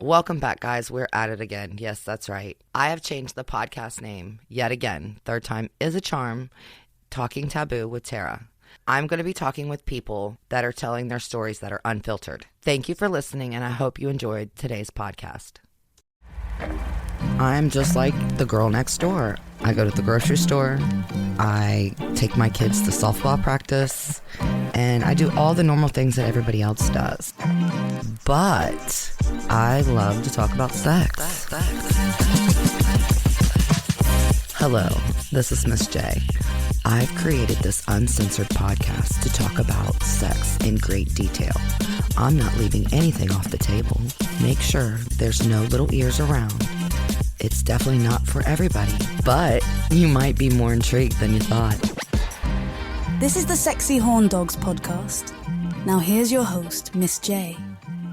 Welcome back, guys. We're at it again. Yes, that's right. I have changed the podcast name yet again. Third time is a charm. Talking Taboo with Tara. I'm going to be talking with people that are telling their stories that are unfiltered. Thank you for listening, and I hope you enjoyed today's podcast. I'm just like the girl next door. I go to the grocery store, I take my kids to softball practice, and I do all the normal things that everybody else does. But I love to talk about sex. Hello, this is Miss J. I've created this uncensored podcast to talk about sex in great detail. I'm not leaving anything off the table. Make sure there's no little ears around. It's definitely not for everybody, but you might be more intrigued than you thought. This is the Sexy Horn Dogs podcast. Now here's your host, Miss J.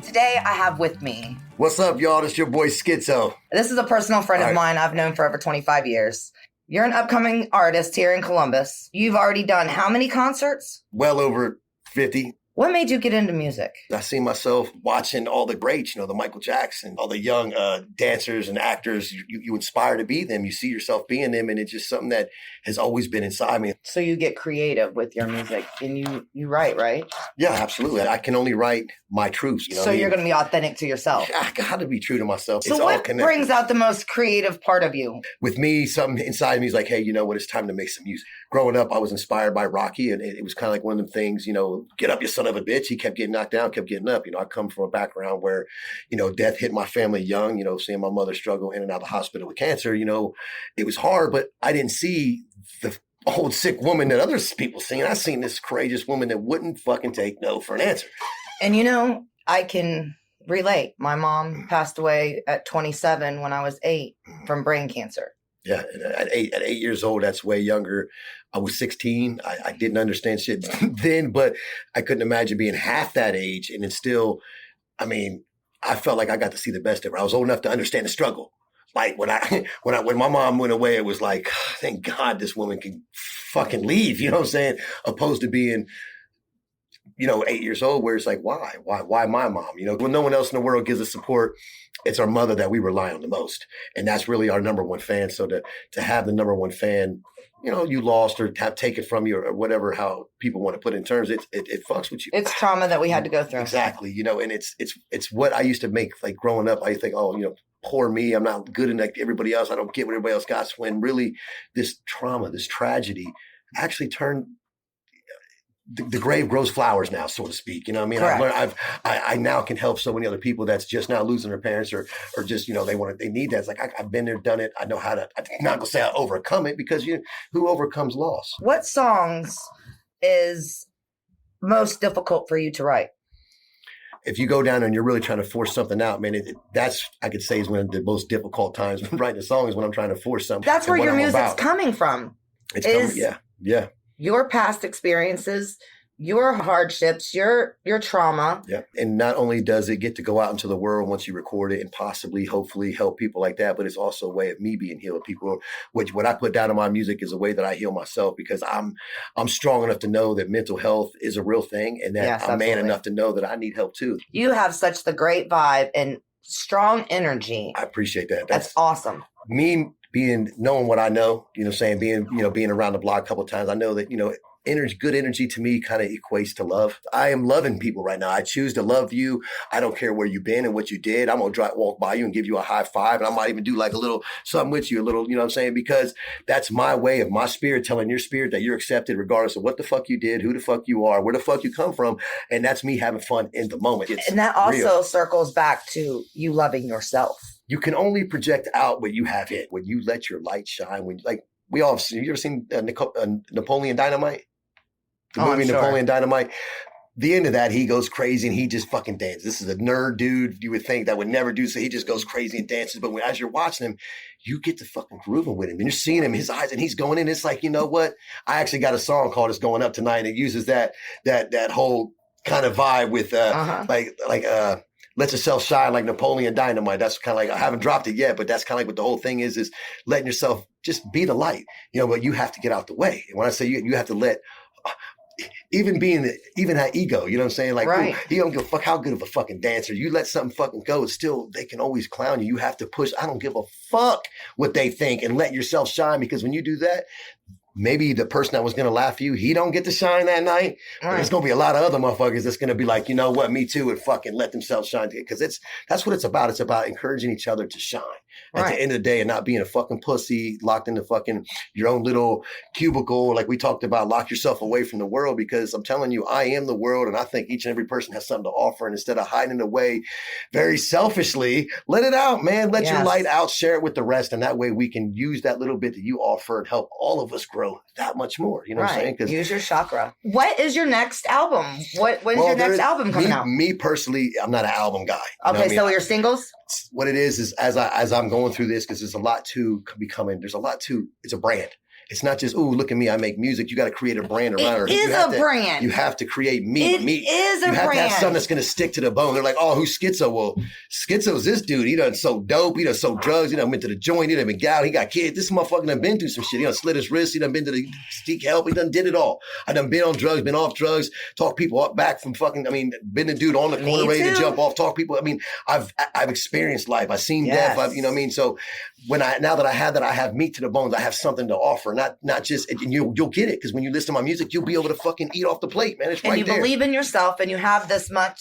Today I have with me... What's up, y'all? It's your boy Skitzo. This is a personal friend of mine I've known for over 25 years. You're an upcoming artist here in Columbus. You've already done how many concerts? Well over 50. What made you get into music? I see myself watching all the greats, the Michael Jackson, all the young dancers and actors. You inspire to be them. You see yourself being them, and it's just something that has always been inside me. So you get creative with your music, and you write, right? Yeah, absolutely. I can only write my truths. So you're going to be authentic to yourself. I got to be true to myself. So what brings out the most creative part of you? With me, something inside me is like, hey, you know what? It's time to make some music. Growing up, I was inspired by Rocky, and it was kind of like one of them things, get up, you son of a bitch. He kept getting knocked down, kept getting up. I come from a background where, death hit my family young, seeing my mother struggle in and out of the hospital with cancer, it was hard, but I didn't see the old sick woman that other people seen. I seen this courageous woman that wouldn't fucking take no for an answer. And I can relate. My mom passed away at 27 when I was 8 from brain cancer. Yeah, at 8 years old, that's way younger. I was 16. I didn't understand shit then, but I couldn't imagine being half that age. And it's still, I felt like I got to see the best of her. I was old enough to understand the struggle. Like when my mom went away, it was like, thank God this woman can fucking leave. You know what I'm saying? Opposed to being, 8 years old, where it's like, why my mom? When no one else in the world gives us support, it's our mother that we rely on the most. And that's really our number one fan. So to have the number one fan, you lost or have taken from you or whatever, how people want to put it in terms, it fucks with you. It's trauma that we had to go through. Exactly. And it's what I used to make, like growing up, I think, poor me, I'm not good enough like everybody else. I don't get what everybody else got. When really this trauma, this tragedy actually turned, the grave grows flowers now, so to speak. I've learned, I now can help so many other people that's just now losing their parents or just, they need that. It's like, I've been there, done it. I know how to, I'm not gonna say I overcome it because who overcomes loss? What songs is most difficult for you to write? If you go down and you're really trying to force something out, man, that's, I could say, is one of the most difficult times when writing a song is when I'm trying to force something. That's where your music's coming from. Yeah. Your past experiences, your hardships, your trauma. Yeah. And not only does it get to go out into the world once you record it and possibly, hopefully help people like that, but it's also a way of me being healed. People, what I put down in my music is a way that I heal myself because I'm strong enough to know that mental health is a real thing and that I'm man enough to know that I need help too. You have such the great vibe and strong energy. I appreciate that. That's awesome. Me knowing what I know, being around the block a couple of times, I know that, good energy to me kind of equates to love. I am loving people right now. I choose to love you. I don't care where you've been and what you did. I'm going to walk by you and give you a high five. And I might even do like a little something with you, a little, you know what I'm saying? Because that's my way of my spirit telling your spirit that you're accepted regardless of what the fuck you did, who the fuck you are, where the fuck you come from. And that's me having fun in the moment. And that also circles back to you loving yourself. You can only project out what you have hit when you let your light shine. When we all have you ever seen Napoleon Dynamite? The movie Napoleon Dynamite. The end of that, he goes crazy and he just fucking dances. This is a nerd dude you would think that would never do so. He just goes crazy and dances. But as you're watching him, you get to fucking grooving with him. And you're seeing him, his eyes, and he's going in. It's like, you know what? I actually got a song called It's Going Up Tonight. And it uses that whole kind of vibe with let yourself shine like Napoleon Dynamite. That's kind of like, I haven't dropped it yet, but that's kind of like what the whole thing is letting yourself just be the light, but you have to get out the way. And when I say you have to let even that ego, you know what I'm saying? Like, Right. ooh, you don't give a fuck how good of a fucking dancer. You let something fucking go, it's still, they can always clown you. You have to push. I don't give a fuck what they think and let yourself shine, because when you do that, maybe the person that was going to laugh at you, he don't get to shine that night. Right. There's going to be a lot of other motherfuckers that's going to be like, you know what, me too, and fucking let themselves shine. Because that's what it's about. It's about encouraging each other to shine at the end of the day, and not being a fucking pussy locked into fucking your own little cubicle. Like we talked about, lock yourself away from the world, because I'm telling you, I am the world. And I think each and every person has something to offer. And instead of hiding it away very selfishly, let it out, man. Let your light out, share it with the rest. And that way we can use that little bit that you offer and help all of us grow that much more. You know what I'm saying? Use your chakra. What is your next album? When's your next album coming out? Me personally, I'm not an album guy. Okay, so your singles? What it is as I'm going through this, because there's a lot to becoming. There's a lot to. It's a brand. It's not just, ooh, look at me, I make music. You got to create a brand around it. It is a brand. You have to create meat. It is a brand. You have to have something that's going to stick to the bone. They're like, oh, who's Skitzo? Well, Skitzo's this dude. He done so dope. He done so drugs. He done went to the joint. He done been out. He got kids. This motherfucker done been through some shit. He done slit his wrist. He done been to the seek help. He done did it all. I done been on drugs, been off drugs, talk people up back from fucking, been the dude on the corner ready to jump off, talk people. I've experienced life. I've seen death. You know what I mean? So now that I have meat to the bones, I have something to offer, not just, and you'll get it, because when you listen to my music, you'll be able to fucking eat off the plate, man. It's right there. And you believe in yourself, and you have this much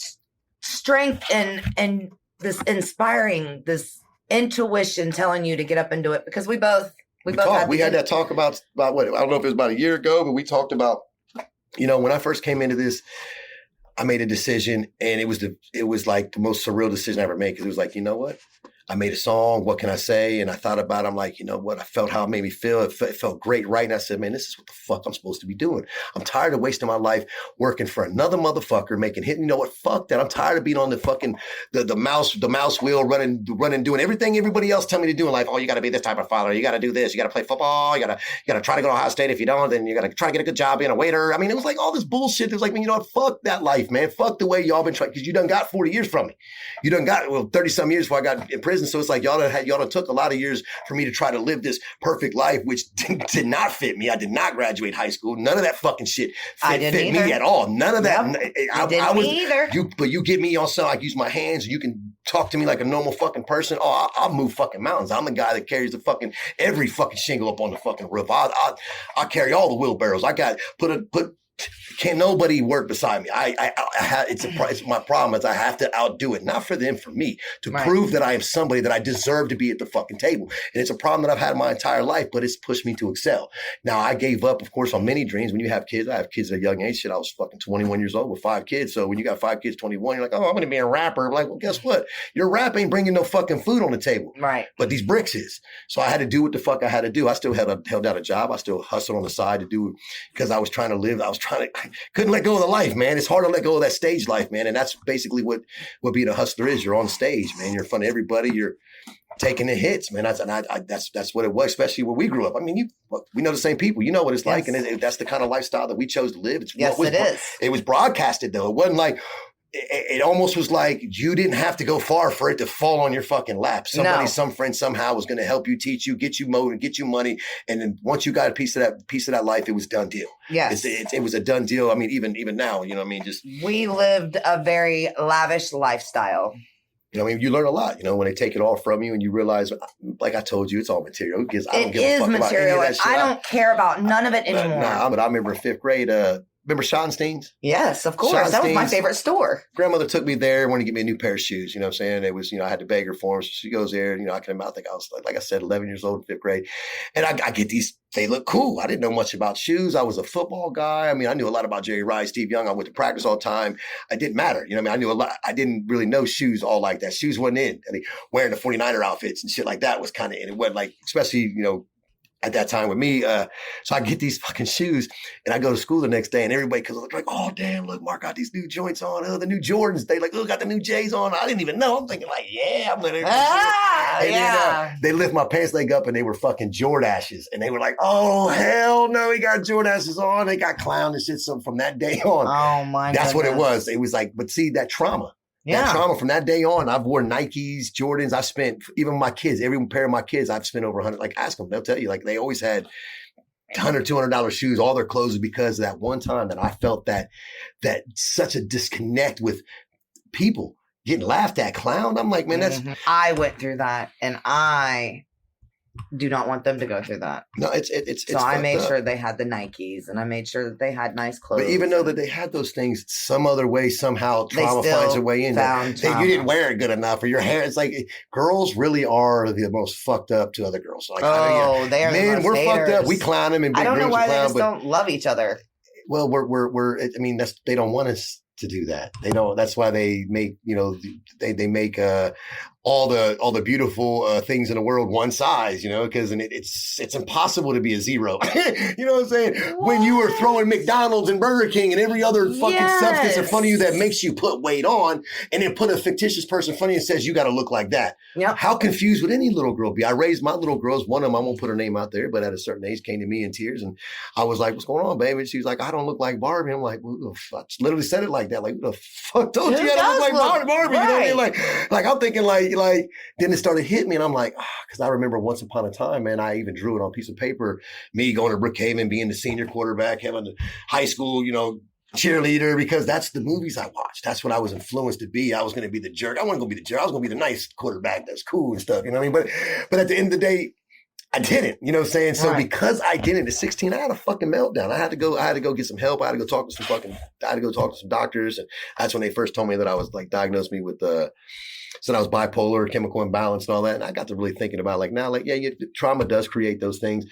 strength and this inspiring, this intuition telling you to get up and do it, because we both had that talk about what, I don't know if it was about a year ago, but we talked about, when I first came into this, I made a decision, and it was like the most surreal decision I ever made, because it was like, you know what? I made a song. What can I say? And I thought about it. I'm like, you know what? I felt how it made me feel. It felt great, right? And I said, man, this is what the fuck I'm supposed to be doing. I'm tired of wasting my life working for another motherfucker, making hit. You know what? Fuck that. I'm tired of being on the fucking the mouse wheel, running, doing everything everybody else tell me to do in life. Oh, you got to be this type of father. You got to do this. You got to play football. You got to try to go to Ohio State. If you don't, then you got to try to get a good job being a waiter. It was like all this bullshit. It was like, man, you know what? Fuck that life, man. Fuck the way y'all been trying, because you done got 40 years from me. You done got 30 some years before I got in prison. So it's like y'all done took a lot of years for me to try to live this perfect life, which did not fit me. I did not graduate high school. None of that fucking shit fit me at all. None of that. I was either. But you get me on something. I use my hands, and you can talk to me like a normal fucking person. Oh, I'll move fucking mountains. I'm the guy that carries the fucking every fucking shingle up on the fucking roof. I carry all the wheelbarrows. I got can't nobody work beside me. It's my problem is I have to outdo it, not for them, for me, to prove that I am somebody that I deserve to be at the fucking table. And it's a problem that I've had my entire life, but it's pushed me to excel. Now, I gave up, of course, on many dreams. When you have kids, I have kids at a young age. Shit, I was fucking 21 years old with 5 kids. So when you got 5 kids, 21, you're like, oh, I'm going to be a rapper. I'm like, well, guess what? Your rap ain't bringing no fucking food on the table. Right. But these bricks is. So I had to do what the fuck I had to do. I still held down a job. I still hustled on the side to do it, because I was trying to live. Couldn't let go of the life, man. It's hard to let go of that stage life, man. And that's basically what being a hustler is. You're on stage, man. You're in front of everybody. You're taking the hits, man. That's what it was, especially where we grew up. We know the same people. You know what it's like. And that's the kind of lifestyle that we chose to live. It is. It was broadcasted, though. It wasn't like, it almost was like you didn't have to go far for it to fall on your fucking lap. Some friend somehow was going to help you, teach you, get you motivated, get you money. And then once you got a piece of that life, it was done deal. Yes. It was a done deal. Even now, you know what I mean? We lived a very lavish lifestyle. You learn a lot, when they take it all from you and you realize, like I told you, it's all material. Because I don't give a fuck about any of that shit. I don't care about none of it anymore. But I remember in 5th grade, remember Schottenstein's? Yes, of course. That was my favorite store. Grandmother took me there, wanted to get me a new pair of shoes. You know what I'm saying? It was, I had to beg her for them. So she goes there. I think I was, like I said, 11 years old in 5th grade. And I get these, they look cool. I didn't know much about shoes. I was a football guy. I knew a lot about Jerry Rice, Steve Young. I went to practice all the time. It didn't matter. I knew a lot. I didn't really know shoes all like that. Shoes wasn't in. Wearing the 49er outfits and shit like that was kind of in. It wasn't like, especially, at that time with me. So I get these fucking shoes and I go to school the next day and everybody, because like, oh, damn, look, Mark got these new joints on. Oh, the new Jordans. They like, oh, got the new J's on. I didn't even know. I'm thinking like, yeah, I'm letting then, they lift my pants leg up and they were fucking Jordashes. And they were like, oh, hell no, he got Jordashes on. They got clown and shit. So from that day on, oh my God. That's what it was. It was like, but see, that trauma. Yeah. That trauma from that day on, I've worn Nikes, Jordans. I spent, even my kids, every pair of my kids, I've spent over 100. Like, ask them, they'll tell you. Like, they always had $100, $200 shoes, all their clothes, because of that one time that I felt that such a disconnect with people getting laughed at, clown. I'm like, man, that's I went through that, and I do not want them to go through that. no, it's so I made up. sure they had the Nikes, and I made sure that they had nice clothes. But even though that they had those things, some other way, somehow trauma finds a way in. You didn't wear it good enough, or your hair. It's like girls really are the most fucked up to other girls. Like, they are. Man, we're haters. Fucked up. We clown them, and I don't know why they just don't love each other. Well, we're. I mean, they don't want us to do that. They don't. That's why they make they make all the beautiful things in the world one size, because it's impossible to be a zero. You know what I'm saying? What? When you are throwing McDonald's and Burger King and every other fucking substance in front of you that makes you put weight on, and then put a fictitious person in front of you and says you got to look like that. Yep. How confused would any little girl be? I raised my little girls. One of them, I won't put her name out there, but at a certain age came to me in tears, and I was like, "What's going on, baby?" And she was like, "I don't look like Barbie." I'm like, "Who the fuck?" She literally said it like that. Like, who the fuck told you I look like Barbie? Right. You know what I mean? Like I'm thinking like then it started hitting me, and I'm like, because I remember once upon a time, man, I even drew it on a piece of paper, me going to Brookhaven, being the senior quarterback, having the high school, cheerleader, because that's the movies I watched. That's what I was influenced to be. I was going to be the jerk. I wasn't going to be the jerk. I was going to be the nice quarterback that's cool and stuff, you know what I mean? But at the end of the day, I didn't, you know what I'm saying? So because I didn't at 16, I had a fucking meltdown. I had to go get some help. I had to go talk to some doctors. And that's when they first told me that I was diagnosed me with said I was bipolar, chemical imbalance and all that. And I got to really thinking about trauma does create those things.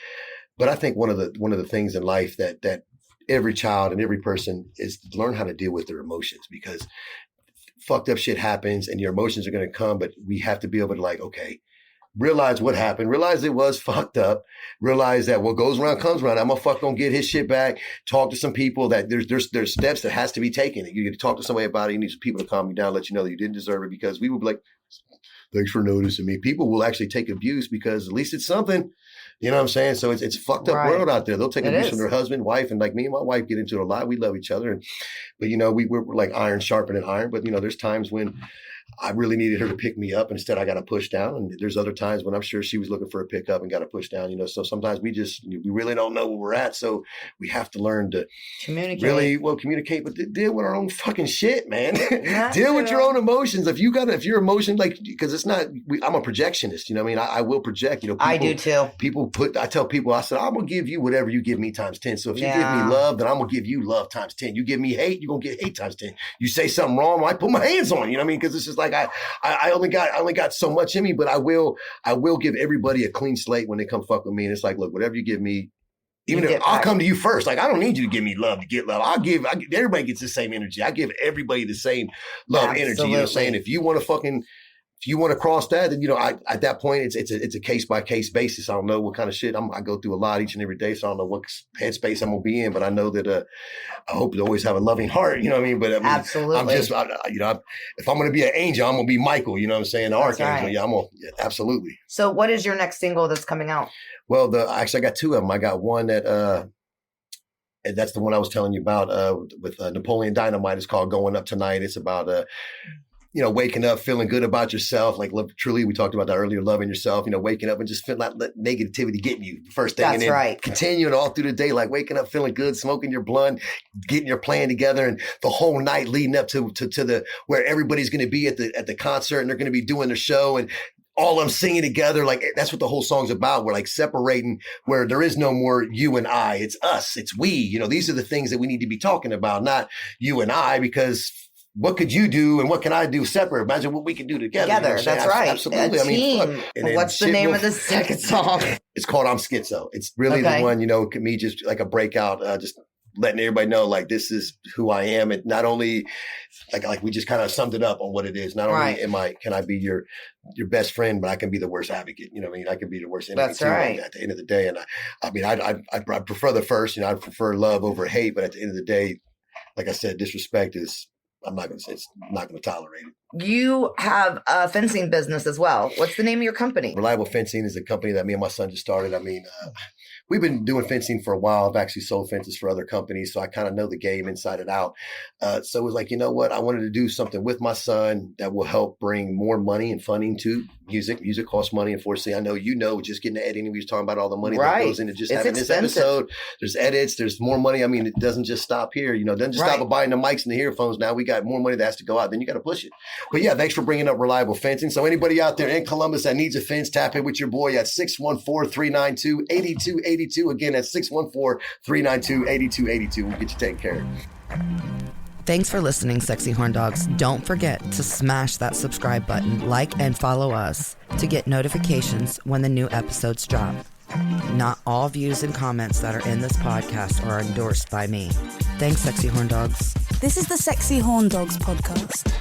But I think one of the things in life that every child and every person is to learn how to deal with their emotions, because fucked up shit happens and your emotions are going to come, but we have to be able to okay, realize what happened, realize it was fucked up, realize that what goes around comes around. I'm gonna get his shit back, talk to some people, that there's steps that has to be taken. You get to talk to somebody about it. You need some people to calm you down, let you know that you didn't deserve it, because we would be like, thanks for noticing me. People will actually take abuse because at least it's something. You know what I'm saying? So it's a fucked up world out there. They'll take abuse from their husband, wife, and like me and my wife get into it a lot. We love each other, but we're like iron sharpening iron. But there's times when I really needed her to pick me up. Instead, I got to push down. And there's other times when I'm sure she was looking for a pickup and got to push down. So sometimes we really don't know where we're at. So we have to learn to communicate, but deal with our own fucking shit, man. Deal with your own emotions. If your emotion, because it's not. I'm a projectionist. You know what I mean? I will project. I do too. I tell people, I said, I'm gonna give you whatever you give me times 10. So if you give me love, then I'm gonna give you love times 10. You give me hate, you're gonna get hate times 10. You say something wrong, I put my hands on you. You know what I mean? Because it's just like I only got so much in me, but I will give everybody a clean slate when they come fuck with me. And it's like, look, whatever you give me, even if I'll come to you first. Like, I don't need you to give me love to get love. Everybody gets the same energy. I give everybody the same love energy. You know what I'm saying? If you want to cross that, then at that point it's a case by case basis. I don't know what kind of shit I go through a lot each and every day, so I don't know what headspace I'm gonna be in. But I know that I hope to always have a loving heart. You know what I mean? But I mean, absolutely. I'm just if I'm gonna be an angel, I'm gonna be Michael. You know what I'm saying? The archangel. Right. Yeah, absolutely. So, what is your next single that's coming out? Well, actually, I got two of them. I got one that. And that's the one I was telling you about with Napoleon Dynamite. It's called Going Up Tonight. It's about waking up, feeling good about yourself. Like, truly, we talked about that earlier, loving yourself, waking up and just feeling not let negativity get you first thing. That's and then right. Continuing all through the day, like waking up, feeling good, smoking your blunt, getting your plan together, and the whole night leading up to the where everybody's going to be at the concert and they're going to be doing their show and all of them singing together. Like, that's what the whole song's about. We're like separating where there is no more you and I. It's us. It's we. These are the things that we need to be talking about, not you and I, because what could you do and what can I do separate? Imagine what we can do together. That's right. Absolutely. A team. What's the name of the second song? It's called I'm Skitzo. It's really the one, me just like a breakout, just letting everybody know, like, this is who I am. And not only like we just kind of summed it up on what it is. Not only can I be your best friend, but I can be the worst advocate. You know what I mean? I can be the worst enemy. That's right. At the end of the day. And I prefer the first, I prefer love over hate. But at the end of the day, like I said, disrespect is I'm not going to say it's not going to tolerate it. You have a fencing business as well. What's the name of your company? Reliable Fencing is a company that me and my son just started. I mean, we've been doing fencing for a while. I've actually sold fences for other companies, so I kind of know the game inside and out. So it was like, you know what? I wanted to do something with my son that will help bring more money and funding to music. Music costs money, unfortunately. I know, just getting the editing, we was talking about all the money that goes into just having this episode. There's edits, there's more money. I mean, it doesn't just stop here. It doesn't just stop at buying the mics and the earphones. Now we got more money that has to go out. Then you got to push it. But yeah, thanks for bringing up Reliable Fencing. So anybody out there in Columbus that needs a fence, tap in with your boy at 614-392-8282. Again, that's 614-392-8282. We'll get you taken care of. Thanks for listening, Sexy Horn Dogs. Don't forget to smash that subscribe button, like and follow us to get notifications when the new episodes drop. Not all views and comments that are in this podcast are endorsed by me. Thanks, Sexy Horn Dogs. This is the Sexy Horn Dogs podcast.